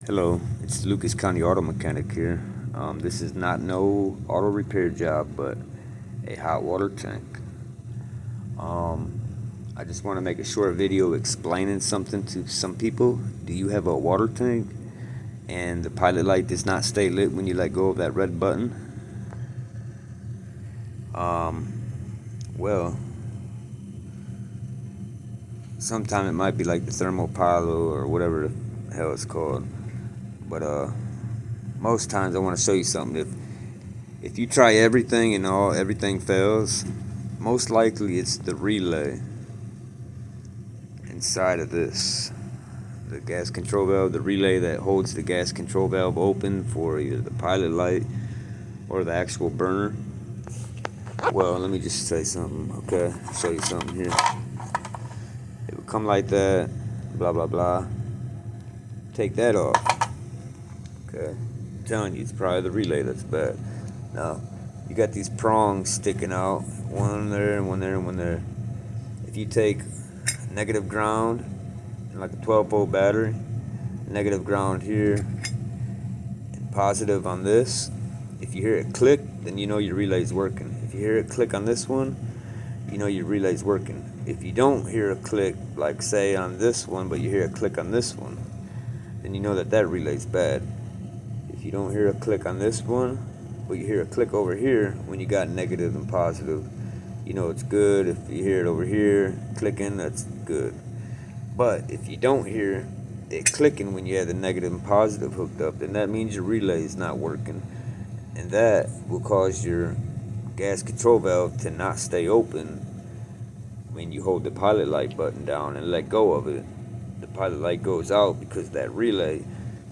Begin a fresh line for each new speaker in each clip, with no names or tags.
Hello, it's Lucas County Auto Mechanic here. This is not no auto repair job, but a hot water tank. I just want to make a short video explaining something to some people. Do you have a water tank and the pilot light does not stay lit when you let go of that red button? Well, sometime it might be like the thermopile or whatever the hell it's called. But most times I want to show you something. If you try everything and everything fails, most likely it's the relay inside of this, the gas control valve, the relay that holds the gas control valve open for either the pilot light or the actual burner. Well, let me just say something, okay? Show you something here. It would come like that, blah blah blah. Take that off. Okay, I'm telling you, it's probably the relay that's bad. Now, you got these prongs sticking out, one there and one there and one there. If you take negative ground, like a 12-volt battery, negative ground here, and positive on this, if you hear it click, then you know your relay's working. If you hear it click on this one, you know your relay's working. If you don't hear a click, like say on this one, but you hear a click on this one, then you know that relay's bad. If you don't hear a click on this one, but you hear a click over here when you got negative and positive, you know it's good. If you hear it over here clicking, that's good. But if you don't hear it clicking when you have the negative and positive hooked up, then that means your relay is not working. And that will cause your gas control valve to not stay open when you hold the pilot light button down and let go of it. The pilot light goes out because that relay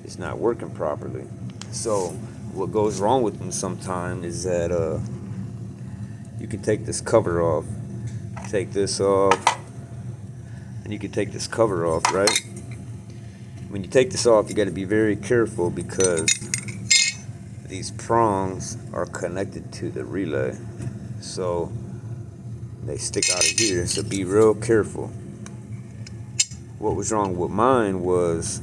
is not working properly. So what goes wrong with them sometimes is that you can take this cover off, take this off, and you can take this cover off, right? When you take this off, you got to be very careful because these prongs are connected to the relay, so they stick out of here, so be real careful. What was wrong with mine was,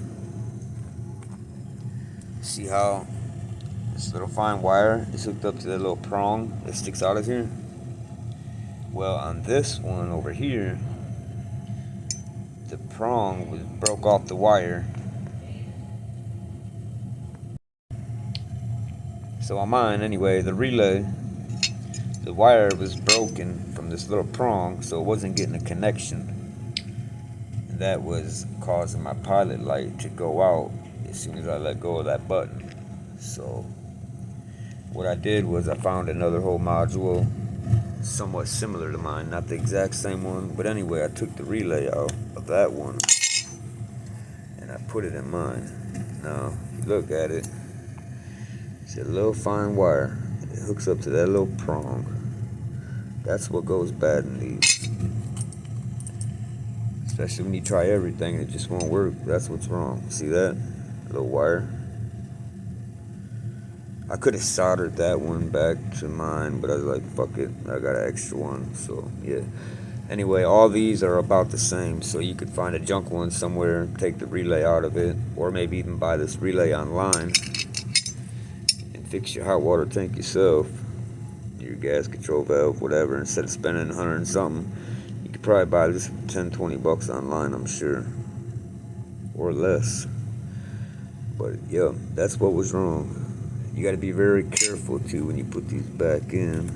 see how this little fine wire is hooked up to that little prong that sticks out of here? Well, on this one over here, the prong was broke off the wire. So on mine anyway, the relay, the wire was broken from this little prong, so it wasn't getting a connection. And that was causing my pilot light to go out as soon as I let go of that button. So what I did was I found another whole module somewhat similar to mine, not the exact same one, but anyway, I took the relay out of that one and I put it in mine. Now, if you look at it, it's a little fine wire. It hooks up to that little prong. That's what goes bad in these. Especially when you try everything and it just won't work. That's what's wrong. See that little wire? I could have soldered that one back to mine, but I was like, fuck it, I got an extra one, so yeah. Anyway, all these are about the same, so you could find a junk one somewhere, take the relay out of it, or maybe even buy this relay online and fix your hot water tank yourself, your gas control valve, whatever. Instead of spending 100 and something, you could probably buy this for 10-20 bucks online, I'm sure, or less. But yeah, that's what was wrong. You got to be very careful too when you put these back in.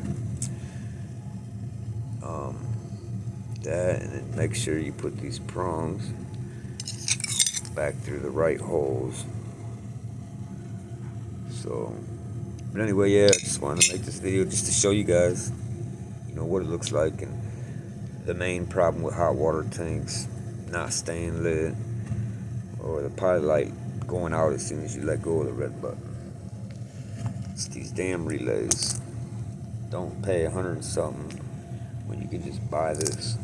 That, and then make sure you put these prongs back through the right holes. So, but anyway, yeah, I just wanted to make this video just to show you guys, you know, what it looks like and the main problem with hot water tanks not staying lit or the pilot light going out as soon as you let go of the red button. It's these damn relays. Don't pay 100 and something when you can just buy this.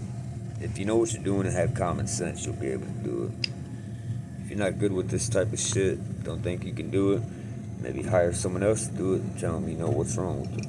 If you know what you're doing and have common sense, you'll be able to do it. If you're not good with this type of shit, don't think you can do it, maybe hire someone else to do it and tell them you know what's wrong with it.